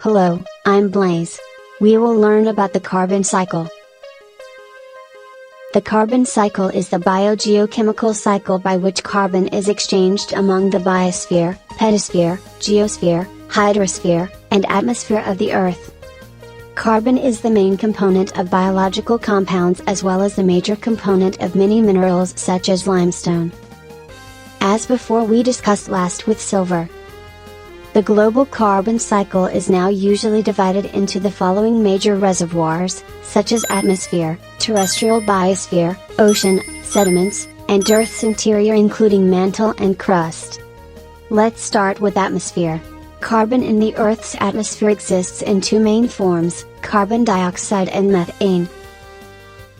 Hello, I'm Blaze. We will learn about the carbon cycle. The carbon cycle is the biogeochemical cycle by which carbon is exchanged among the biosphere, pedosphere, geosphere, hydrosphere, and atmosphere of the Earth. Carbon is the main component of biological compounds as well as the major component of many minerals such as limestone. As before, we discussed last with silver. The global carbon cycle is now usually divided into the following major reservoirs, such as atmosphere, terrestrial biosphere, ocean, sediments, and Earth's interior including mantle and crust. Let's start with atmosphere. Carbon in the Earth's atmosphere exists in two main forms, carbon dioxide and methane.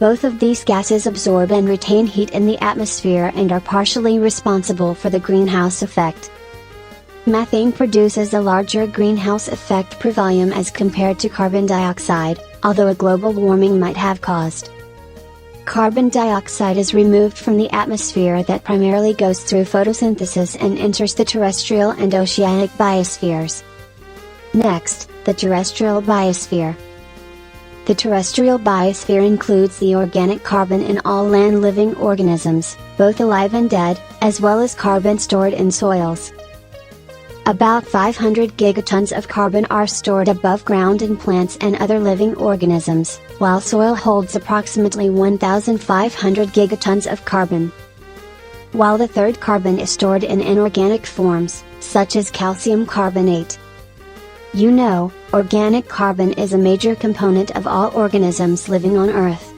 Both of these gases absorb and retain heat in the atmosphere and are partially responsible for the greenhouse effect. Methane produces a larger greenhouse effect per volume as compared to carbon dioxide, although a global warming might have caused. Carbon dioxide is removed from the atmosphere that primarily goes through photosynthesis and enters the terrestrial and oceanic biospheres. Next, the terrestrial biosphere. The terrestrial biosphere includes the organic carbon in all land-living organisms, both alive and dead, as well as carbon stored in soils. About 500 gigatons of carbon are stored above ground in plants and other living organisms, while soil holds approximately 1,500 gigatons of carbon. While the third carbon is stored in inorganic forms, such as calcium carbonate. You know, organic carbon is a major component of all organisms living on Earth.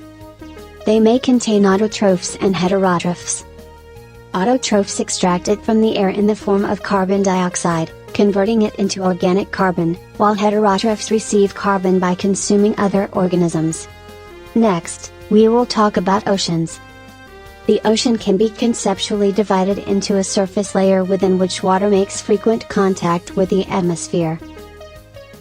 They may contain autotrophs and heterotrophs. Autotrophs extract it from the air in the form of carbon dioxide, converting it into organic carbon, while heterotrophs receive carbon by consuming other organisms. Next, we will talk about oceans. The ocean can be conceptually divided into a surface layer within which water makes frequent contact with the atmosphere,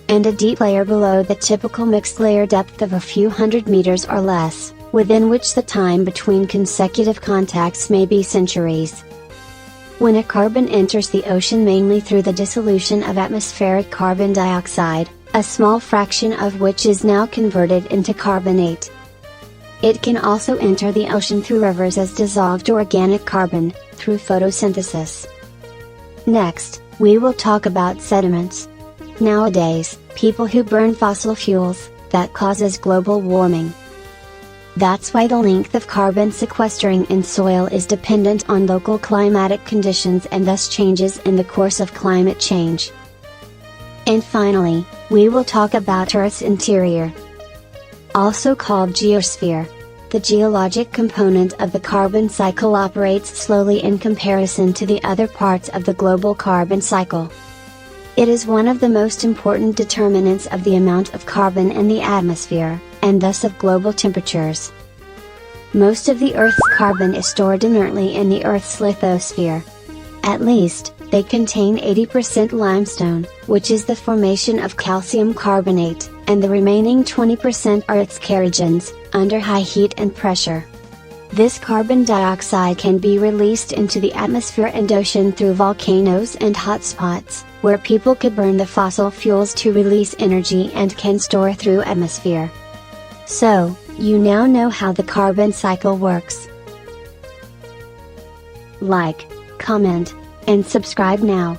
and a deep layer below the typical mixed layer depth of a few hundred meters or less, within which the time between consecutive contacts may be centuries. When a carbon enters the ocean mainly through the dissolution of atmospheric carbon dioxide, a small fraction of which is now converted into carbonate. It can also enter the ocean through rivers as dissolved organic carbon, through photosynthesis. Next, we will talk about sediments. Nowadays, people who burn fossil fuels, that causes global warming. That's why the length of carbon sequestering in soil is dependent on local climatic conditions and thus changes in the course of climate change. And finally, we will talk about Earth's interior. Also called geosphere. The geologic component of the carbon cycle operates slowly in comparison to the other parts of the global carbon cycle. It is one of the most important determinants of the amount of carbon in the atmosphere, and thus of global temperatures. Most of the Earth's carbon is stored inertly in the Earth's lithosphere. At least, they contain 80% limestone, which is the formation of calcium carbonate, and the remaining 20% are its kerogens, under high heat and pressure. This carbon dioxide can be released into the atmosphere and ocean through volcanoes and hotspots, where people could burn the fossil fuels to release energy and can store through atmosphere. So, you now know how the carbon cycle works. Like, comment, and subscribe now.